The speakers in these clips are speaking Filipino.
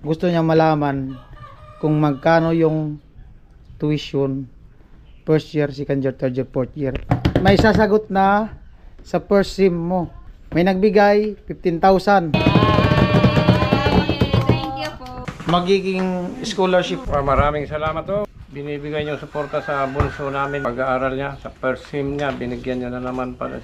gusto niya malaman kung magkano yung tuition first year, second year, third year, fourth year. May sasagot na sa first sim mo. May nagbigay 15,000. Thank you po. Magiging scholarship. Maraming salamat po. Binibigay niyong suporta sa bunso namin. Pag-aaral niya, sa first sim niya, binigyan niya na naman pala.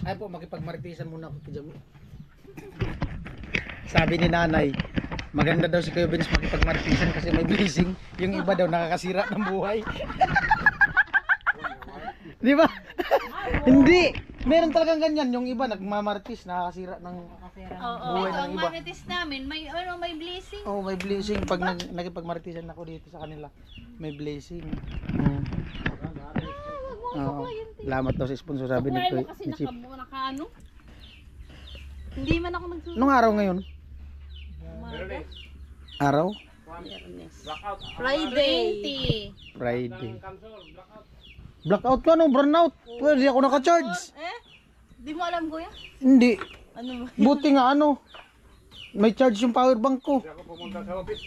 Ay po, makipagmartisan muna ako kay Jami. Sabi ni nanay, maganda daw si Kuya Vince makipagmartisan kasi may blessing. Yung iba daw nakakasira ng buhay. Di ba? Hindi. Meron talagang ganyan. Yung iba nagmamartis, nakakasira ng buhay ng iba. Ang marites namin, may blessing. Oh, may blessing. Pag nakipagmartisan ako dito sa kanila, may blessing. Salamat daw sa sponsor, sabi ni Chief. Nakaano? Hindi man ako nagsusunod. Anong araw ngayon? Araw? Friday. Blackout ka no, burnout. Pwede ako naka-charge. Di mo alam kuya? Hindi. Ano ba? Buti nga may charge yung power bank ko. Ako pumunta sa office,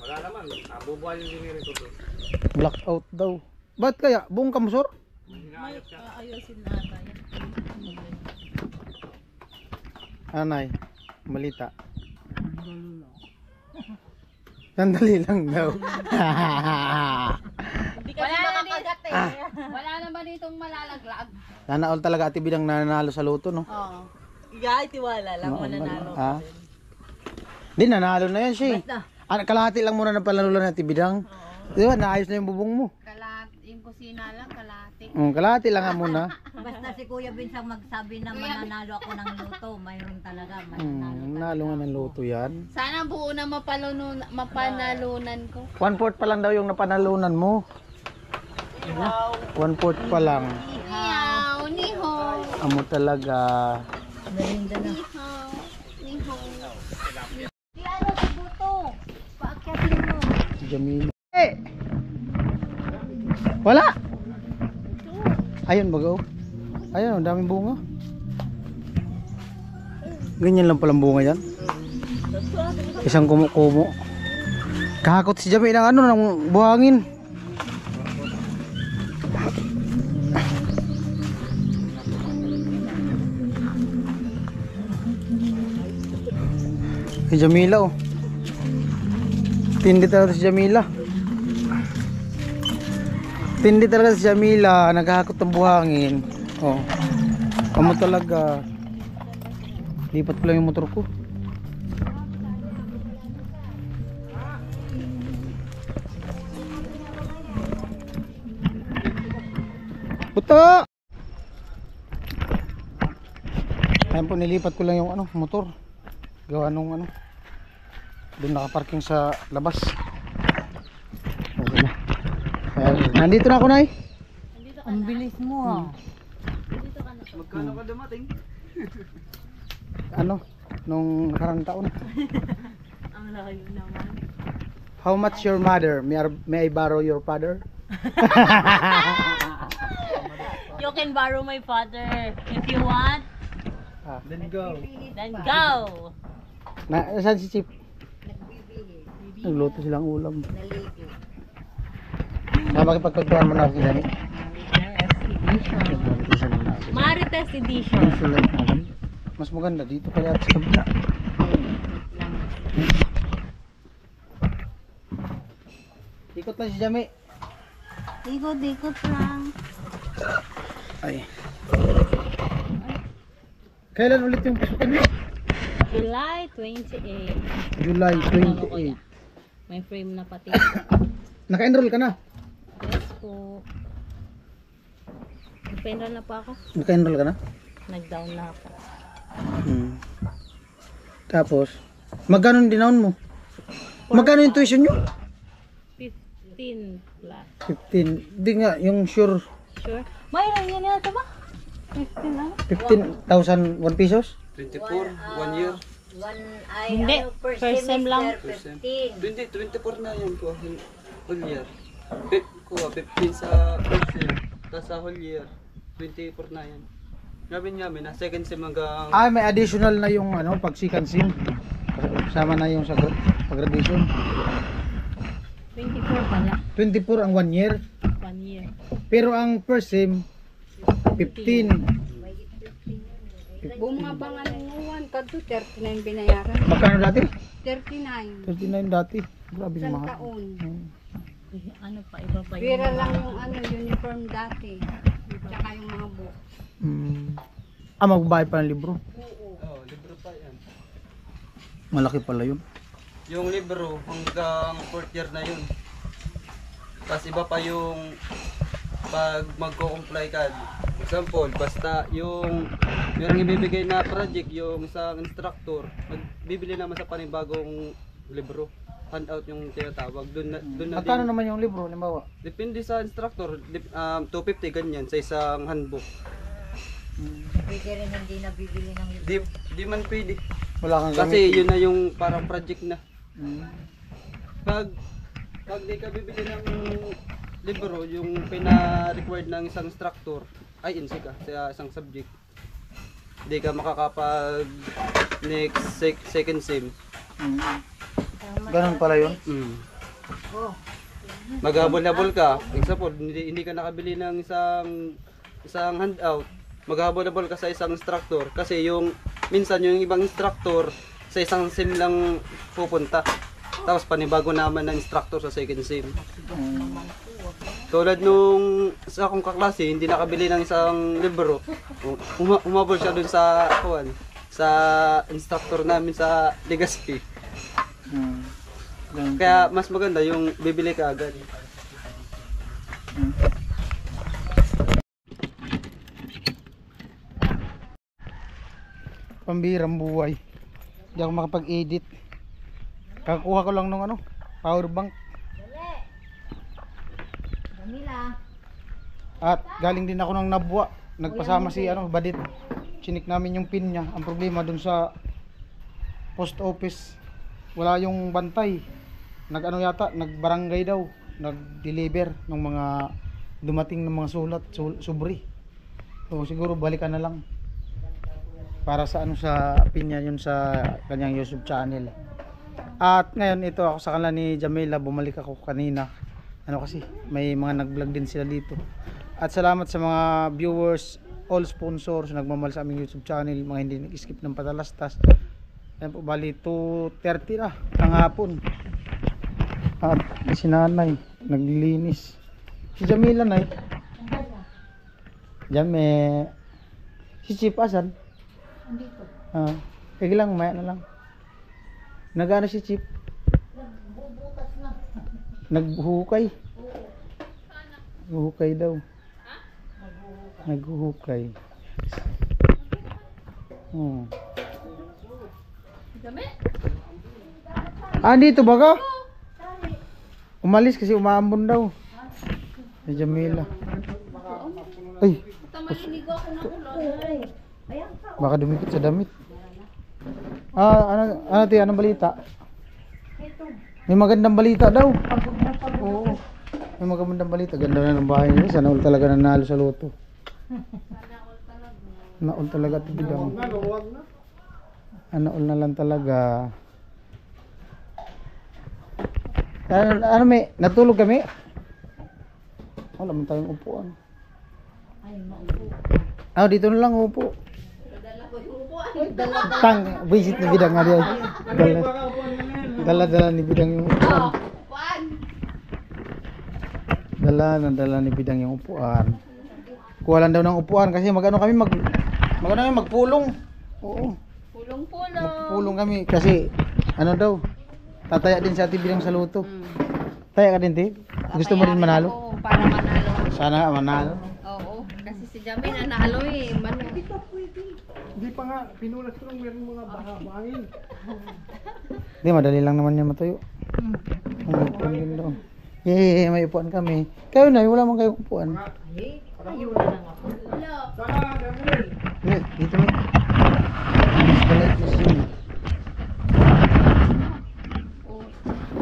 wala naman. Nabubuhay yung diniri ko. Blackout daw. Ba't kaya? Buong kamsor? Ayusin na tayo. Anay, malita. Sandali lang daw. Hindi kasi makakagat eh. Wala na ba ditong malalaglag? Sana all talaga Ate Bidang nanalo sa loto, no? Oo. Iya, tiwala lang mananalo. Hindi, nanalo na yan siya. Kalahati lang muna ng palalulan ng Ate Bidang. Di ba, naayos na yung bubong mo. Yung kusina lang, kalahati. Kalahati lang nga muna. Basta si Kuya Vince ang magsabi na mananalo ako ng luto, mayroon talaga mananalo. Nanalo nga ng loto yan. Sana buo na mapanalunan ko. 1/4 pa lang daw yung napanalunan mo. 1/4 pa lang. Nihaw, niho. Amo talaga. Merinda na. Niho. Di ano si Buto? Paakyatin mo. Si Jamila. Wala. Ayun bago. Ayun, ang daming bunga. Ganyan lang palang bunga yan. Isang kumukumo. Kahakot si Jami ng ng buhangin. Si Jamila oh. Tindi talaga si Jamila. Tindi talaga si Jamila, naghahakot ng buhangin. Oh. Amo talaga. Lipat ko lang yung motor ko. Puto! Ayun po, nilipat ko lang yung motor. Gawa nung doon nakaparking sa labas. Okay na. Nandito na ako, Nay. Ang bilis mo ah. Magkano ka dumating? Nung nakarang taon. Ang laki naman. How much your mother? May I borrow your father? You can borrow my father if you want. Then go. Then go. Saan si Chip? Nagluto silang ulam. Makipagpagtuan mo na ako dyan. Marites edition. Mas maganda dito kaya sa kabila. Ikot lang si Jami. Ikot lang. Ay. Kailan ulit yung pasukan mo? July 28. July 28. May frame na pati. Naka-enroll ka na? Yes po. Nag-enroll na pa ako. Naka-enroll ka na? Nag-down na ako. Tapos, magkano yung dinaon mo? Magkano yung tuition nyo? 15 plus. 15. Di nga, yung sure. Sure? Mayroon yan yata ba? 15 ano? 15,000 1 pesos? 24, 1 year. Hindi, first first sem lang. semester, 15. 24 na yan ko. Whole year. Kuha, 15 sa first sem. Tapos sa whole year, 24 na yan. Namin na second sem hanggang... May additional na yung ano, pag second sim. Kasama na yung sa graduation. 24 pala. 24 ang 1 year. 1 year. Pero ang first sim, 15. Bumabangan ng uwan, kadto 39 binayaran. Magkano dati? 39. 39 dati. Grabe Isang mahal. taon. Ano pa, iba pa Pira yung lang yung uniform dati. Tsaka yung mga book. Magbabayad pa ng libro. Oh, libro pa yan. Malaki pala yun. Yung libro hanggang 4th year na yun. Tapos iba pa yung pag magko-comply ka. Example, basta yung merong ibibigay na project yung isang instructor, magbibili naman sa panibagong libro. Handout yung tinatawag. Doon na Magkano din. naman yung libro, limbawa? Depende sa instructor, 250 ganyan sa isang handbook. Pwede rin hindi nabibili ng libro. Di man pwede. Wala kang Kasi gamit. yun na yung parang project na. Pag di ka bibili ng libro, yung pina-required ng isang instructor, ay NC ka sa isang subject. Hindi ka makakapag next second sem. Ganun pala yun. Maghabol-habol ka. Example, hindi ka nakabili ng isang handout. Maghabol-habol ka sa isang instructor kasi yung minsan yung ibang instructor sa isang sem lang pupunta. Tapos panibago naman ng instructor sa second sem. Tulad nung sa akong kaklase, hindi nakabili ng isang libro. Umabol siya dun sa sa instructor namin sa Legazpi. Kaya mas maganda yung bibili ka agad. Pambirang buhay. Hindi ako makapag-edit. Kakuha ko lang nung power bank. Camila. At galing din ako ng Nabwa. Nagpasama si Badit. Chinik namin yung pin niya. Ang problema dun sa post office, wala yung bantay. Nagbarangay daw. Nag-deliver ng mga dumating ng mga subri. So siguro balikan na lang. Para sa sa pin niya yun sa kanyang YouTube channel. At ngayon ito ako sa kanila ni Jamila, bumalik ako kanina. Kasi may mga nag-vlog din sila dito. At salamat sa mga viewers, all sponsors nagmamahal sa aming YouTube channel, mga hindi nag-skip ng patalastas. Ayan po, bali 2:30 na ng hapon. At si nanay naglilinis. Si Jamila nay. Jame. Si Chip asan? Andito. Kaya lang, maya na lang. Nag-ano si Chip? Nagbubutas na. Naghuhukay. Naghuhukay daw. Naghuhukay. Dito ba ka? Umalis kasi umaambon daw. Si Jamila. Ay. Baka dumikit sa damit. Anong balita? May magandang balita daw. Oo. May magandang balita. Ganda na ng bahay niya. Sana all talaga nanalo sa loto. Naol talaga ito bidang. Naol na lang talaga. May natulog kami? Wala man tayong upuan. Dito na lang upo. Visit ni bidang nga diyan. Dala ni bidang yung upuan. Dala ni bidang yung upuan. Kuha lang daw ng upuan kasi magpulong. Oo. Magpulong kami kasi daw. Tataya din sa ati bidang sa luto. Taya ka din, Ti? Gusto mo rin manalo? Oo, para manalo. Sana manalo. Oo, kasi si Jamie nanalo eh. Hindi pa nga, pinulat ko lang meron mga bahangin. Hindi, madali lang naman yan matuyo. May upuan din daw. May upuan kami. Kayo na, wala man kayong upuan. Ayun na lang ako. Sana, Gabriel. Dito mo. Mas balit na siya.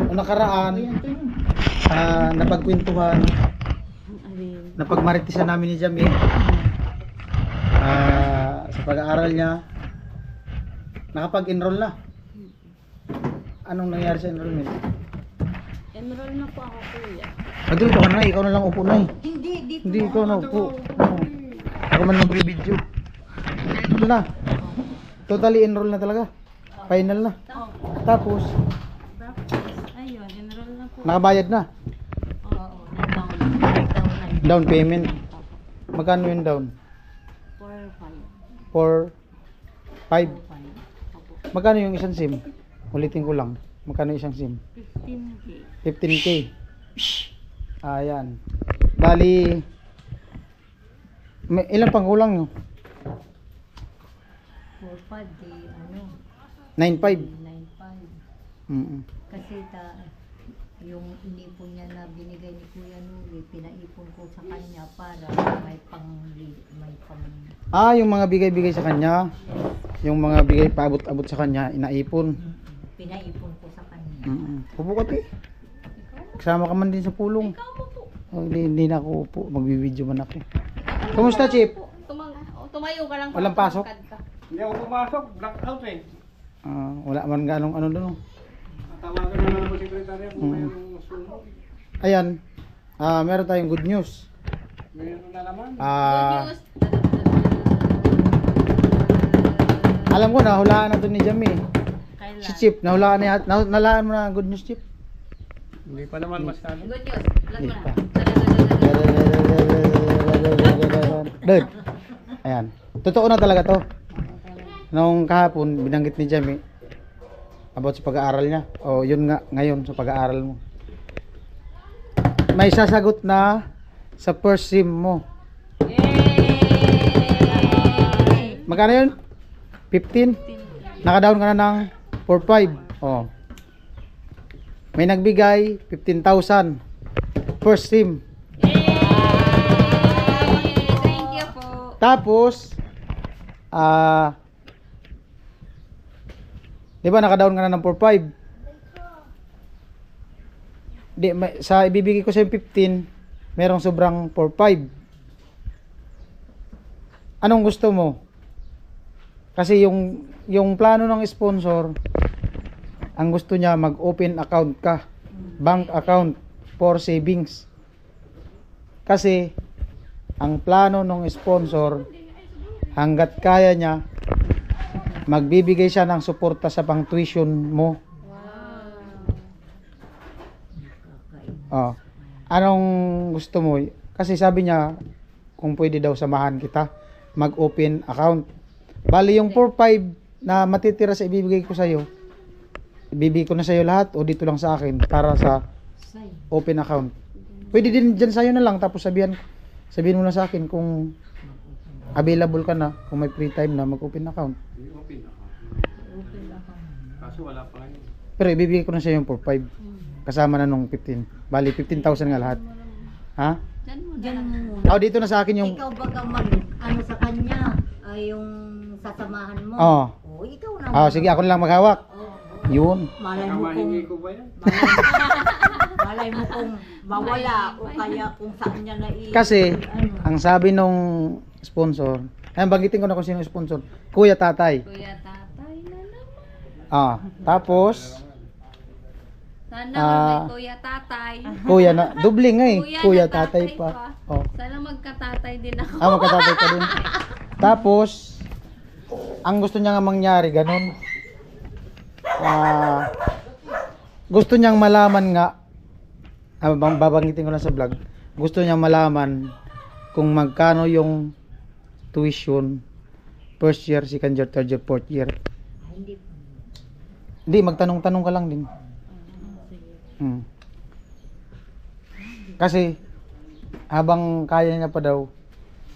Noong nakaraan, napagkwentuhan, napagmaritisan namin ni Jamie sa pag-aaral niya. Nakapag-enroll na. Anong nangyari sa enrollment? Enroll na po ako, kuya. Dito ka na, ikaw na lang upo na. Hindi, dito. Hindi, ikaw na upo. Ako man mag-video. Ito na. Totally enroll na talaga. Final na. Tapos, Ayun, enroll na po. nakabayad na. Oo, nag-down. Down payment. Magkano yung down? 4, 5. 4, 5. Magkano yung isang SIM? Ulitin ko lang. Magkano isang SIM? 15K. 15K. Ayan. Bali, ilan pang kulang nyo? 4-5, di ano, 9.5. 9-5. Mm-mm. Kasi yung inipon niya na binigay ni Kuya Nuri, pinaipon ko sa kanya para may pang Yung mga bigay-bigay sa kanya. Yung mga bigay paabot-abot sa kanya, inaipon. pinaipon ko sa kanya. Upo ka, te. Kasama ka man din sa pulong. Oh, hindi na ako upo. Magbibideo man ako. Kumusta, Chip? Tumayo ka lang. Walang pasok? Hindi ako pumasok, blackout eh. Wala man ganong ano doon. Tawagan na lang ang sekretarya kung mayroong sumo. Ayan. Meron tayong good news. Mayroon na naman. Alam ko na, hulaan na to ni Jamie. Kailan? Si Chip, nahulaan na nalaan mo na ang good news, Chip. Hindi pa naman masyado. Good news. Vlog Hindi mo na. pa. Dad. Ayan. Totoo na talaga to. Nung kahapon, binanggit ni Jamie about sa pag-aaral niya. O yun nga, ngayon sa pag-aaral mo. May sasagot na sa first SIM mo. Magkano yun? 15? Nakadown ka na ng 4.5. Oh. May nagbigay 15,000. First SIM. Thank you po. Tapos, di ba nakadown ka na ng 4.5? Di, sa ibibigay ko sa 15, merong sobrang 4.5. Anong gusto mo? Kasi yung plano ng sponsor, ang gusto niya mag-open account ka. Bank account for savings. Kasi, ang plano ng sponsor, hanggat kaya niya, magbibigay siya ng suporta sa pang tuition mo. Anong gusto mo? Kasi sabi niya, kung pwede daw samahan kita, mag-open account. Bali yung 4.5 na matitira sa ibibigay ko sa'yo, ibibigay ko na sa'yo lahat o dito lang sa akin para sa open account. Pwede din dyan sa'yo na lang, tapos sabihin mo na sa akin kung available ka na, kung may free time na mag-open account. Open account. Kaso wala pa ngayon. Pero ibibigay ko na sa'yo yung 4.5 kasama na nung 15. Bali 15,000 nga lahat. Ha? Diyan mo muna. Dito na sa akin yung Ikaw baga ano sa kanya, ay yung sasamahan mo. Oo. Ikaw na. Sige, ako na lang maghawak. Yun. Malay mo kung Kamahingi ko ba yan? malay mo kung mawala o kaya kung saan niya na Kasi ang sabi nung sponsor, banggitin ko na kung sino yung sponsor. Kuya Tatay. Kuya Tatay na naman. Tapos Sana may Kuya Tatay. Kuya na, doble nga eh. Kuya Kuya na Tatay tatay pa. pa. Sana magkatatay din ako. Magkatatay pa din. Tapos ang gusto niya nga mangyari ganun. Gusto niyang malaman nga, babanggitin ko lang sa vlog, gusto niyang malaman kung magkano yung tuition first year, second year, third year, fourth year. Hindi, magtanong-tanong ka lang din. Kasi habang kaya niya pa daw,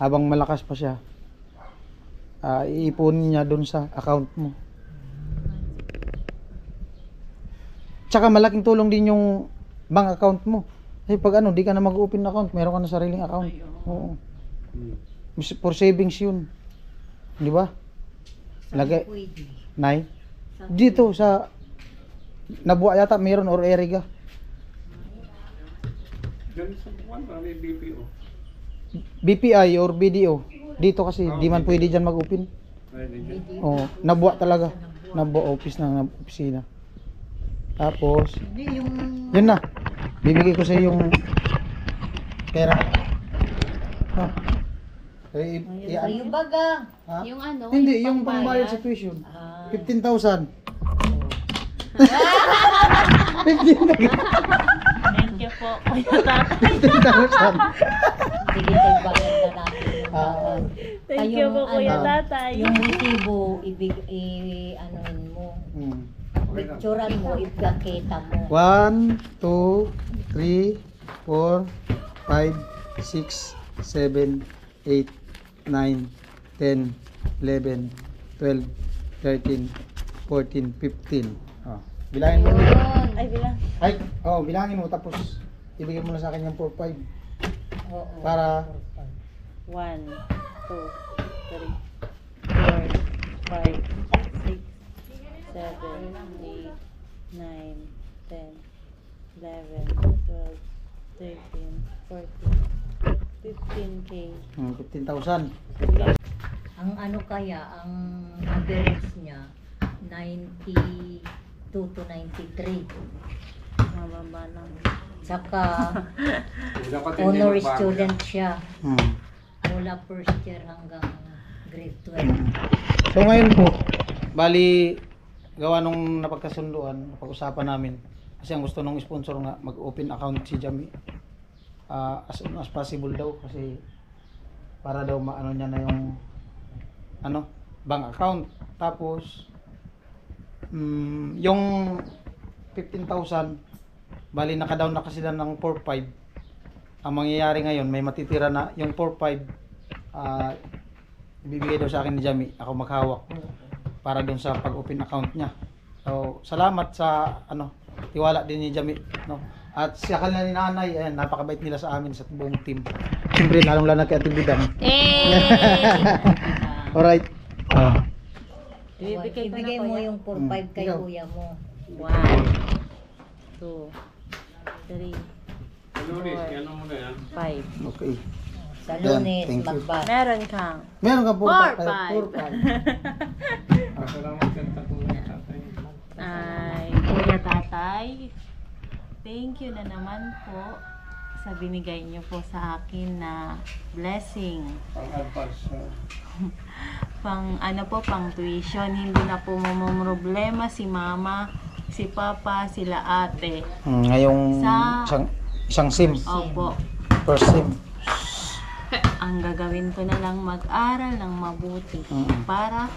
habang malakas pa siya, iipunin niya dun sa account mo. Tsaka malaking tulong din yung bank account mo. Kasi pag di ka na mag-open account, meron ka na sariling account. Oo. For savings yun. Di ba? Lagay. Nay? Dito sa Nabuwa yata meron or Eriga. Diyan sa buwan, may BPO. BPI or BDO. Dito kasi di man pwede dyan mag-open. Ay, hindi. Oh, nabuwa talaga. Nabuwa office ng opisina. Tapos, Hindi, yung yun na. Bibigay ko sa yung pera. Ha? kayo baga. Ha? Yung ano? Hindi, yung pambayad sa tuition. Ah, 15,000. Thank you po, Kuya Tatay. 15,000. sige tayo bagay na natin. Ah, Thank you po, Kuya ano, Tatay. Yung resibo, anuin mo. Picturean mo, ipakita mo. 1, 2, 3, 4, 5, 6, 7, 8, 9, 10, 11, 12, 13, 14, 15. Oh, bilangin mo. Ay, bilang. Ay, oh, bilangin mo tapos ibigay mo na sa akin yung 4, 5 Oo. para 1, 2, 3, 4, 5, 6, 7, 8, 9, 10, 11, 12, 13, 14, 15K. 15,000. Ang ano kaya, ang average niya, 92 to 93. Mababa lang. Tsaka, honor student siya. Mula first year hanggang grade 12. So ngayon po, bali gawa nung napagkasunduan, napag-usapan namin kasi ang gusto nung sponsor nga mag-open account si Jamie as soon as possible daw kasi para daw maano niya na yung ano, bank account. Tapos yung 15,000 bali naka-down na kasi lang ng 4-5. Ang mangyayari ngayon may matitira na yung 4-5 ibibigay daw sa akin ni Jamie, ako maghawak para doon sa pag-open account niya. So, salamat sa ano, tiwala din ni Jamie, no. At siya kanila ni Nanay, ayan, napakabait nila sa amin sa buong team. Siyempre, lalong-lalo kay Ate Bidang. Alright. Ibigay mo yung 4-5 kay Ikaw. kuya mo. 1, 2, 3, Lunes, ano mo na yan? 5. Okay. Sa Yan, Lunes, thank you. magbasa. Meron kang Meron ka 4-5. Salamat kanta po ng tatay. ay Kuya Tatay. Thank you na naman po sa binigay niyo po sa akin na blessing. Pang-advance. Pang ano po, pang tuition. Hindi na po problema si mama, si papa, sila ate. Ngayong Sa- isang SIM. Opo. First SIM. Ang gagawin ko na lang mag-aral ng mabuti para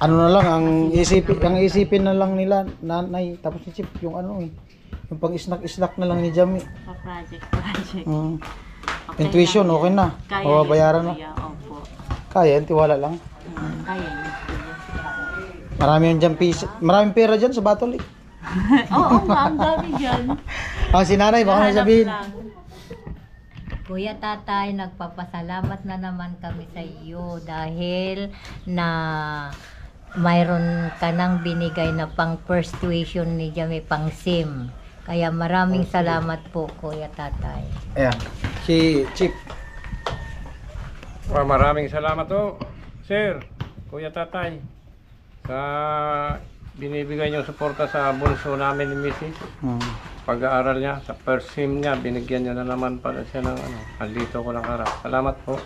Ano na lang ang isipin na lang nila Nanay tapos isip yung ano yung pang-snack na lang ni Jamie. pa-project. Yung tuition okay na. Kaya Mababayaran na. yun, kuya. Opo. Kaya, tiwala lang. Kaya yun. Marami yung dyan maraming pera dyan sa Batol eh. Oo nga, ang dami dyan. Si Nanay, baka may sabihin. Hanap lang. Kuya Tatay, nagpapasalamat na naman kami sa iyo dahil na mayroon ka nang binigay na pang first tuition ni Jamie, pang SIM. Kaya maraming salamat po, Kuya Tatay. Ayan, si Chip. Maraming salamat po, sir, Kuya Tatay, sa binibigay niyong suporta sa bunso namin ni Mrs. Pag-aaral niya, sa first SIM niya, binigyan niya na naman pala siya ng ano, andito ko lang harap. Salamat po.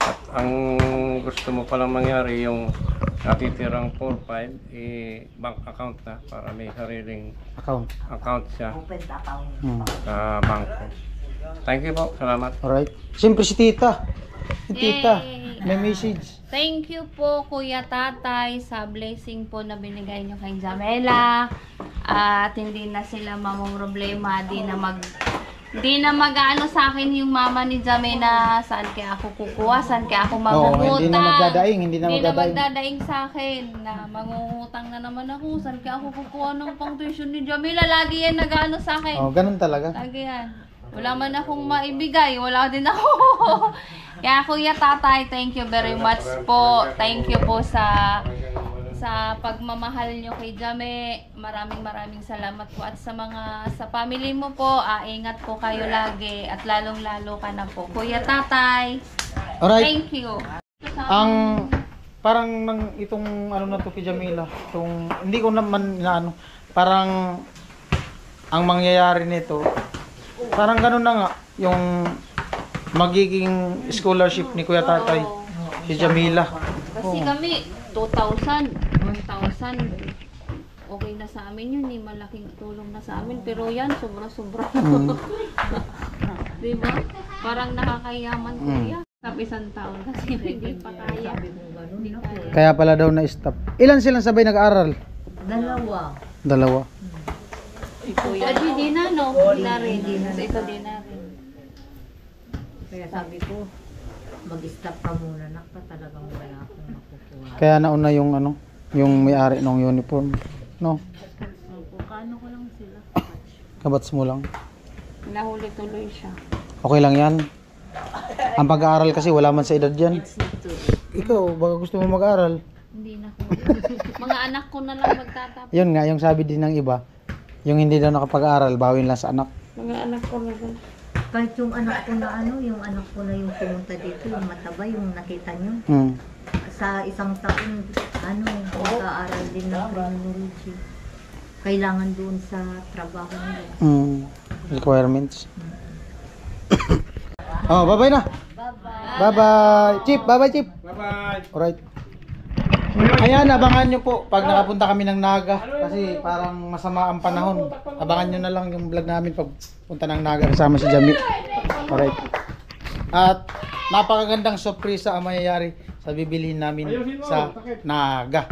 At ang gusto mo palang mangyari, yung natitirang 4-5, bank account na para may sariling account siya sa bangko. Thank you po, salamat. Alright. Siyempre si Tita. Si Tita, Yay! may message. Thank you po, Kuya Tatay, sa blessing po na binigay nyo kay Jamela. At hindi na sila mamumroblema, di na mag-ano sa akin yung mama ni Jamela, saan kaya ako kukuha, saan kaya ako mangungutang. hindi na magdadaing, hindi na Hindi na magdadaing. magdadaing sa akin na mangungutang na naman ako, saan kaya ako kukuha ng pang tuition ni Jamela. Lagi yan nag-ano sa akin. Oh, ganun talaga. Lagi yan. Wala man akong maibigay, wala din ako. Kaya Kuya Tatay, thank you very much po. Thank you po sa sa pagmamahal nyo kay Jame. Maraming salamat po. At sa family mo po, ingat po kayo lagi. At lalong-lalo ka na po. Kuya Tatay, Alright. thank you. Ang parang itong ano na to kay Jamila, hindi ko naman inaano, parang ang mangyayari nito, parang ganun na nga, yung magiging scholarship ni Kuya Tatay, si Jamila. Kasi kami, 2,000, 1,000, okay na sa amin yun. Malaking tulong na sa amin. Pero yan, sobra-sobra. Diba? Parang nakakayaman ko yan. Sa isang taon kasi hindi pa kaya. Hindi kaya. Kaya pala daw na-stop. Ilan silang sabay nag-aaral? Dalawa. Kuya, di na, no? Di na rin. Sa ito, di na rin. Kaya sabi ko, mag-stop ka muna, nakta talagang wala akong makukuha. Kaya nauna yung ano, yung may-ari ng uniform, no? Kano ko lang sila. Kabats mo lang. Nahuli tuloy siya. Okay lang yan. Ang pag-aaral kasi wala man sa edad yan. Ikaw, baka gusto mo mag-aaral. Hindi na ko. Mga anak ko na lang magtatapos. Yun nga, yung sabi din ng iba, yung hindi daw nakapag-aaral, bawin lang sa anak. Mga anak ko na lang. Kahit yung anak ko na yung anak ko na yung pumunta dito, yung mataba, yung nakita nyo. Sa isang taon, mag-aaral din ng criminology. Kailangan doon sa trabaho nila. Requirements. Oh, bye-bye na. Bye-bye. Chip, bye-bye, Chip. Bye-bye. Alright. Ayan, abangan nyo po pag nakapunta kami ng Naga kasi parang masama ang panahon. Abangan nyo na lang yung vlog namin pag punta ng Naga kasama si Jami. Alright. At napakagandang surprise ang mayayari sa bibilihin namin sa Naga.